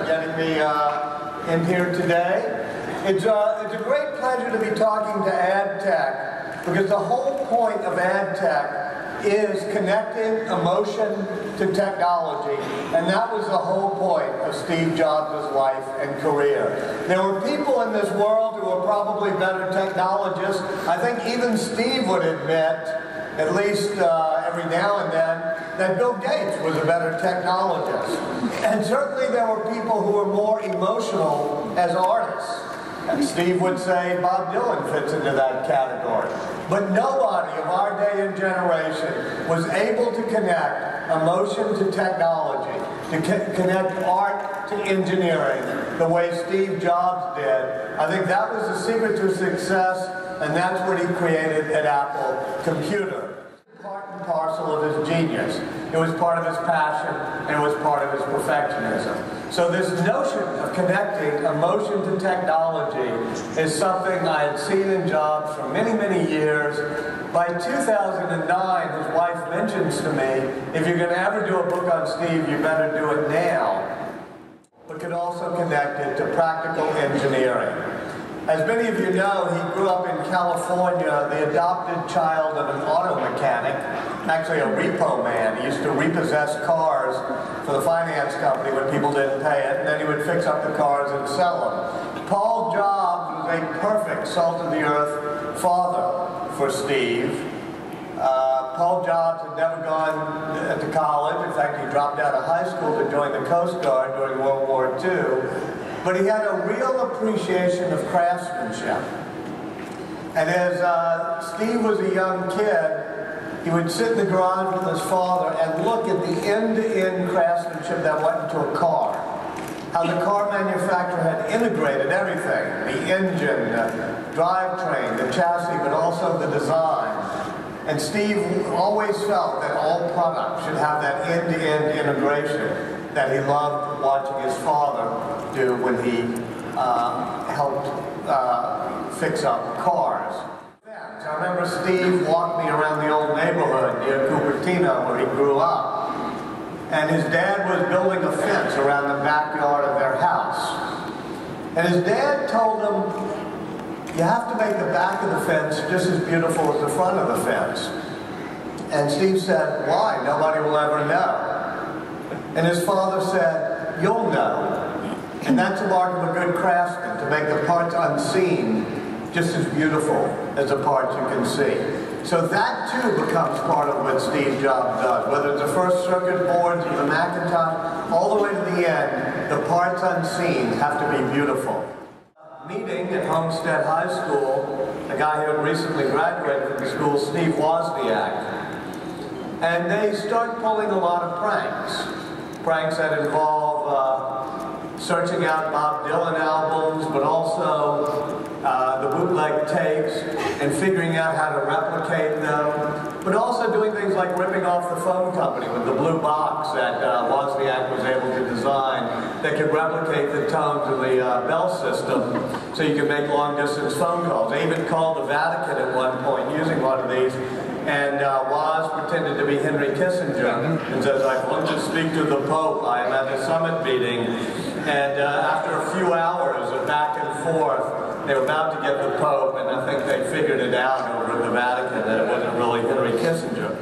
getting me in here today. It's a great pleasure to be talking to AdTech, because the whole point of AdTech is connecting emotion to technology, and that was the whole point of Steve Jobs' life and career. There were people in this world who were probably better technologists. I think even Steve would admit, at least every now and then, that Bill Gates was a better technologist. And certainly there were people who were more emotional as artists. And Steve would say Bob Dylan fits into that category. But nobody of our day and generation was able to connect emotion to technology, to connect art to engineering the way Steve Jobs did. I think that was the secret to success, and that's what he created at Apple Computer. Part and parcel of his genius. It was part of his passion, and it was part of his perfectionism. So this notion of connecting emotion to technology is something I had seen in Jobs for many, many years. By 2009, his wife mentions to me, if you're going to ever do a book on Steve, you better do it now. But could also connect it to practical engineering. As many of you know, he grew up in California, the adopted child of an auto mechanic, actually a repo man. He used to repossess cars for the finance company when people didn't pay it, and then he would fix up the cars and sell them. Paul Jobs was a perfect salt-of-the-earth father for Steve. Paul Jobs had never gone to college. In fact, he dropped out of high school to join the Coast Guard during World War II. But he had a real appreciation of craftsmanship. And as Steve was a young kid, he would sit in the garage with his father and look at the end-to-end craftsmanship that went into a car. How the car manufacturer had integrated everything, the engine, the drivetrain, the chassis, but also the design. And Steve always felt that all products should have that end-to-end integration that he loved watching his father do when he helped fix up cars. I remember Steve walked me around the old neighborhood near Cupertino where he grew up. And his dad was building a fence around the backyard of their house. And his dad told him, you have to make the back of the fence just as beautiful as the front of the fence. And Steve said, why? Nobody will ever know. And his father said, you'll know. And that's the mark of a good craftsman, to make the parts unseen just as beautiful as the parts you can see. So that too becomes part of what Steve Jobs does. Whether it's the first circuit boards or the Macintosh, all the way to the end, the parts unseen have to be beautiful. Meeting at Homestead High School, a guy who had recently graduated from the school, Steve Wozniak. And they start pulling a lot of pranks. Pranks that involve searching out Bob Dylan albums, but also the bootleg tapes and figuring out how to replicate them, but also doing things like ripping off the phone company with the blue box that Wozniak was able to design that could replicate the tones of the bell system so you could make long-distance phone calls. They even called the Vatican at one point using one of these. And Woz pretended to be Henry Kissinger and says, I want to speak to the Pope. I am at a summit meeting. And after a few hours of back and forth, they were about to get the Pope, and I think they figured it out over at the Vatican that it wasn't really Henry Kissinger.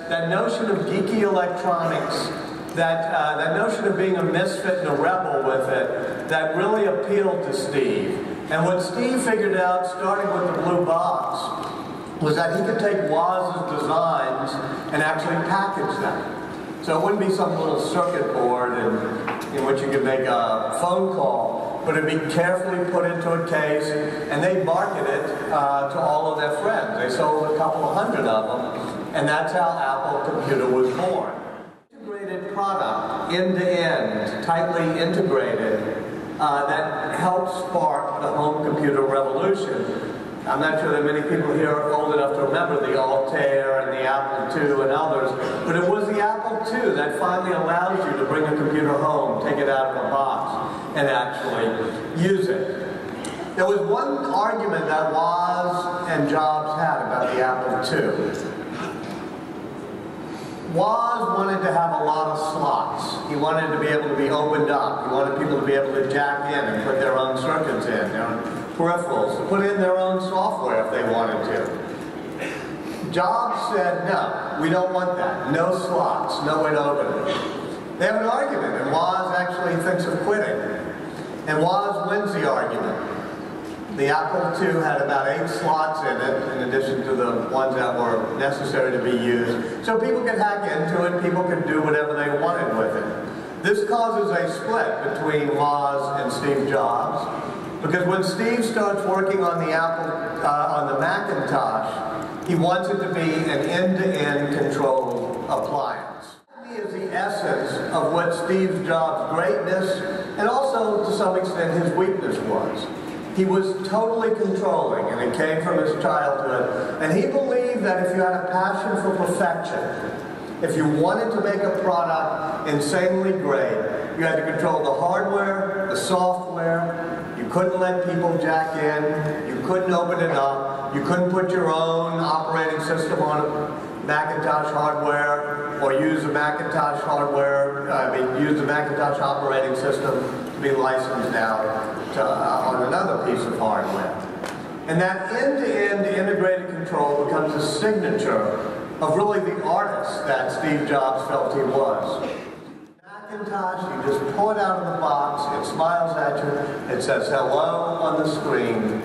That notion of geeky electronics, that notion of being a misfit and a rebel with it, that really appealed to Steve. And what Steve figured out, starting with the blue box, was that he could take Woz's designs and actually package them. So it wouldn't be some little circuit board in which you could make a phone call, but it'd be carefully put into a case, and they'd market it to all of their friends. They sold a couple of hundred of them, and that's how Apple Computer was born. Integrated product, end-to-end, tightly integrated, that helped spark the home computer revolution. I'm not sure that many people here are old enough to remember the Altair and the Apple II and others, but it was the Apple II that finally allows you to bring a computer home, take it out of a box, and actually use it. There was one argument that Woz and Jobs had about the Apple II. Woz wanted to have a lot of slots. He wanted to be able to be opened up. He wanted people to be able to jack in and put their own circuits in, their own peripherals, to put in their own software if they wanted to. Jobs said, no, we don't want that. No slots, no way to open it. They have an argument, and Woz actually thinks of quitting. And Woz wins the argument. The Apple II had about 8 slots in it, in addition to the ones that were necessary to be used. So people could hack into it, people could do whatever they wanted with it. This causes a split between Woz and Steve Jobs, because when Steve starts working on the on the Macintosh, he wants it to be an end-to-end controlled appliance. It is the essence of what Steve Jobs' greatness, and also to some extent his weakness was. He was totally controlling, and it came from his childhood. And he believed that if you had a passion for perfection, if you wanted to make a product insanely great, you had to control the hardware, the software. You couldn't let people jack in. You couldn't open it up. You couldn't put your own operating system on Macintosh hardware, or use the Macintosh hardware, use the Macintosh operating system to be licensed out on another piece of hardware. And that end-to-end integrated control becomes a signature of really the artist that Steve Jobs felt he was. Macintosh, you just pull it out of the box, it smiles at you, it says hello on the screen,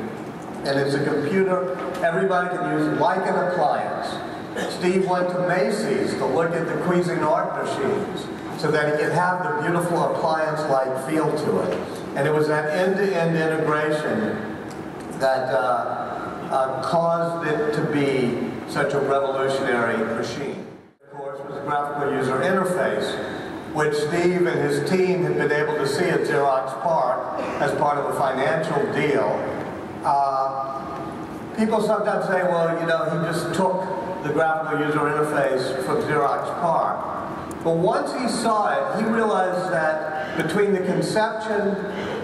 and it's a computer everybody can use like an appliance. Steve went to Macy's to look at the Cuisinart machines so that he could have the beautiful appliance-like feel to it. And it was that end-to-end integration that caused it to be such a revolutionary machine. Of course, was the graphical user interface, which Steve and his team had been able to see at Xerox PARC as part of a financial deal. People sometimes say, well, you know, he just took the graphical user interface from Xerox PARC. But once he saw it, he realized that between the conception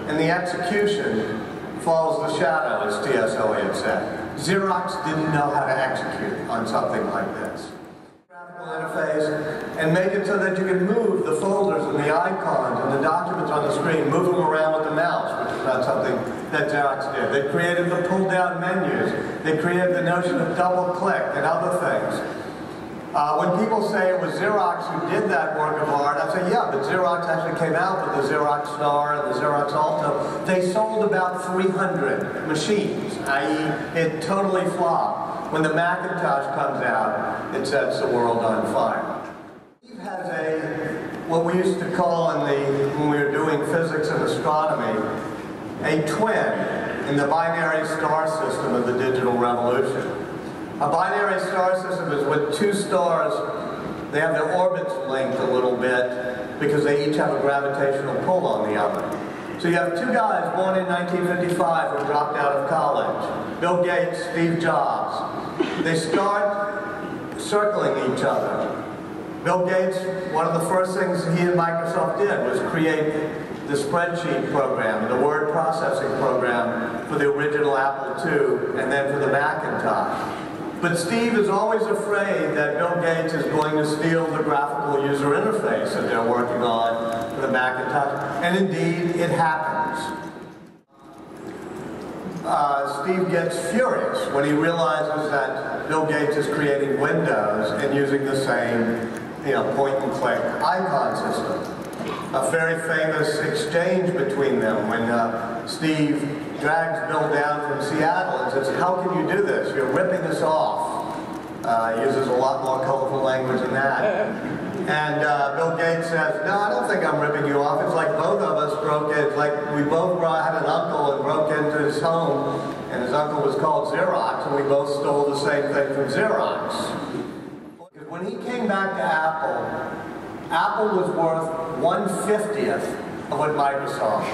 and the execution falls the shadow, as T.S. Eliot said. Xerox didn't know how to execute on something like this. Graphical interface, and make it so that you can move the folders and the icons and the documents on the screen, move them around with the mouse, which is not something that Xerox did. They created the pull-down menus. They created the notion of double-click and other things. When people say it was Xerox who did that work of art, I say, yeah, but Xerox actually came out with the Xerox Star and the Xerox Alto. They sold about 300 machines, i.e., it totally flopped. When the Macintosh comes out, it sets the world on fire. Steve has what we used to call when we were doing physics and astronomy, a twin in the binary star system of the digital revolution. A binary star system is with 2 stars, they have their orbits linked a little bit because they each have a gravitational pull on the other. So you have 2 guys born in 1955 who dropped out of college. Bill Gates, Steve Jobs. They start circling each other. Bill Gates, one of the first things he and Microsoft did was create the spreadsheet program, the word processing program for the original Apple II and then for the Macintosh. But Steve is always afraid that Bill Gates is going to steal the graphical user interface that they're working on for the Macintosh, and indeed, it happens. Steve gets furious when he realizes that Bill Gates is creating Windows and using the same, point-and-click icon system. A very famous exchange between them when Steve drags Bill down from Seattle and says, how can you do this? You're ripping us off. Uses a lot more colorful language than that. And Bill Gates says, no, I don't think I'm ripping you off. It's like both of us broke in. It's like we both had an uncle and broke into his home, and his uncle was called Xerox, and we both stole the same thing from Xerox. When he came back to Apple was worth 1/50th of what Microsoft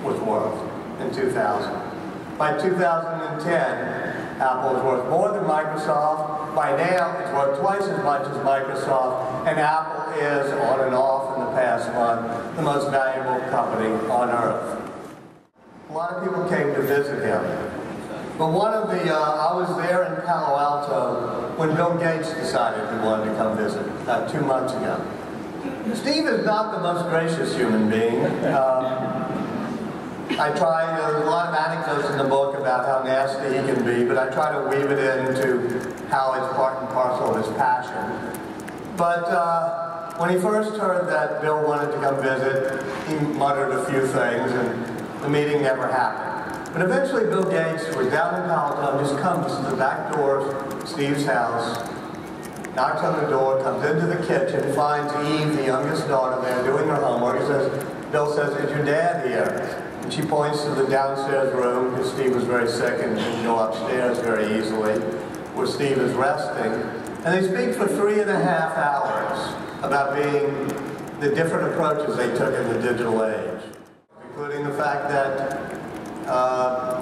was worth in 2000. By 2010, Apple was worth more than Microsoft. By now, it's worth twice as much as Microsoft, and Apple is, on and off in the past month, the most valuable company on earth. A lot of people came to visit him. But one of the, I was there in Palo Alto when Bill Gates decided he wanted to come visit 2 months ago. Steve is not the most gracious human being. There's a lot of anecdotes in the book about how nasty he can be, but I try to weave it into how it's part and parcel of his passion. But when he first heard that Bill wanted to come visit, he muttered a few things, and the meeting never happened. But eventually Bill Gates was down in Palo Alto, just comes to the back door of Steve's house, knocks on the door, comes into the kitchen, finds Eve, the youngest daughter, there doing her homework. Bill says, "Is your dad here?" And she points to the downstairs room, because Steve was very sick and didn't go upstairs very easily, where Steve is resting. And they speak for 3.5 hours about the different approaches they took in the digital age, including the fact that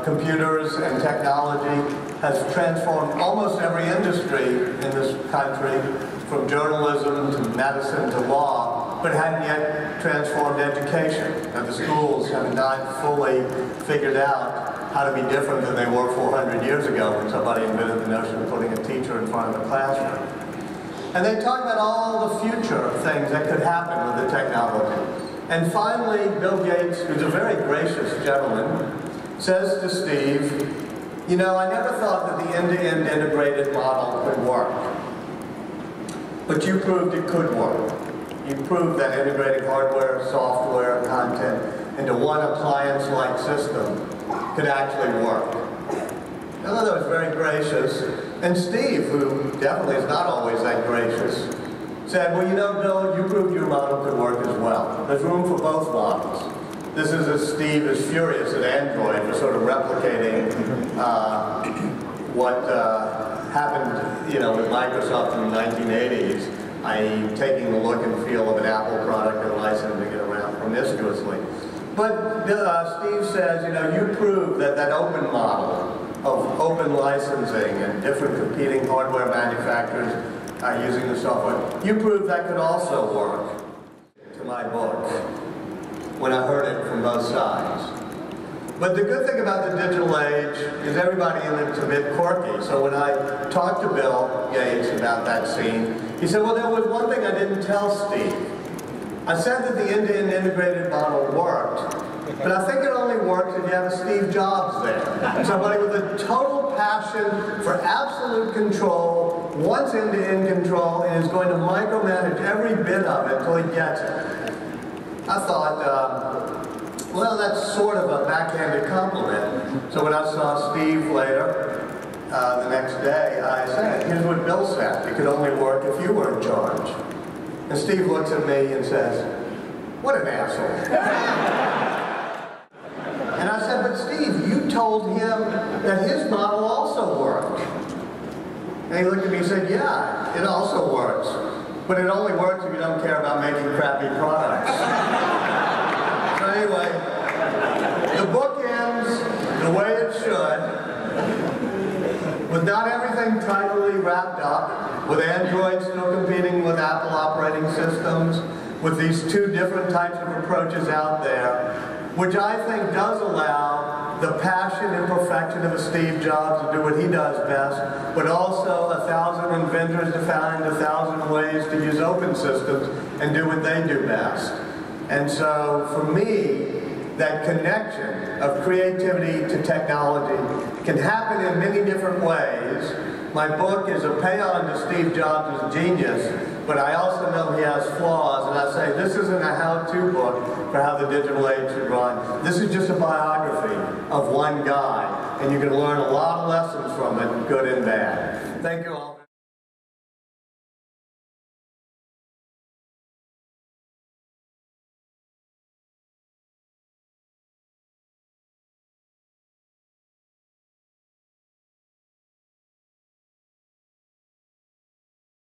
computers and technology has transformed almost every industry in this country, from journalism to medicine to law, but hadn't yet transformed education. And the schools have not fully figured out how to be different than they were 400 years ago when somebody invented the notion of putting a teacher in front of a classroom. And they talk about all the future things that could happen with the technology. And finally, Bill Gates, who's a very gracious gentleman, says to Steve, "You know, I never thought that the end-to-end integrated model could work. But you proved it could work. You proved that integrating hardware, software, content into one appliance-like system could actually work." I thought that was very gracious. And Steve, who definitely is not always that gracious, said, "Well, you know, Bill, you proved your model could work as well. There's room for both models." This is as Steve is furious at Android for sort of replicating what happened, with Microsoft in the 1980s, i.e. taking the look and feel of an Apple product and licensing it around promiscuously. But Steve says, you proved that that open model of open licensing and different competing hardware manufacturers using the software, you proved that could also work. To my book, when I heard it from both sides. But the good thing about the digital age is everybody in it's a bit quirky. So when I talked to Bill Gates about that scene, he said, well, there was one thing I didn't tell Steve. I said that the end-to-end integrated model worked, but I think it only works if you have a Steve Jobs there. Somebody with a total passion for absolute control, wants end-to-end control, and is going to micromanage every bit of it until he gets it. I thought, well, that's sort of a backhanded compliment. So when I saw Steve later, the next day, I said, here's what Bill said. It could only work if you were in charge. And Steve looks at me and says, what an asshole. And I said, but Steve, you told him that his model also worked. And he looked at me and said, yeah, it also works. But it only works if you don't care about making crappy products. So anyway, the book ends the way it should, with not everything tightly wrapped up, with Android still competing with Apple operating systems, with these two different types of approaches out there, which I think does allow the passion and perfection of a Steve Jobs to do what he does best, but also 1,000 inventors to find 1,000 ways to use open systems and do what they do best. And so for me, that connection of creativity to technology can happen in many different ways. My book is a paean to Steve Jobs' genius, but I also know he has flaws, and I say this isn't a how-to book for how the digital age should run. This is just a biography of one guy, and you can learn a lot of lessons from it, good and bad. Thank you all.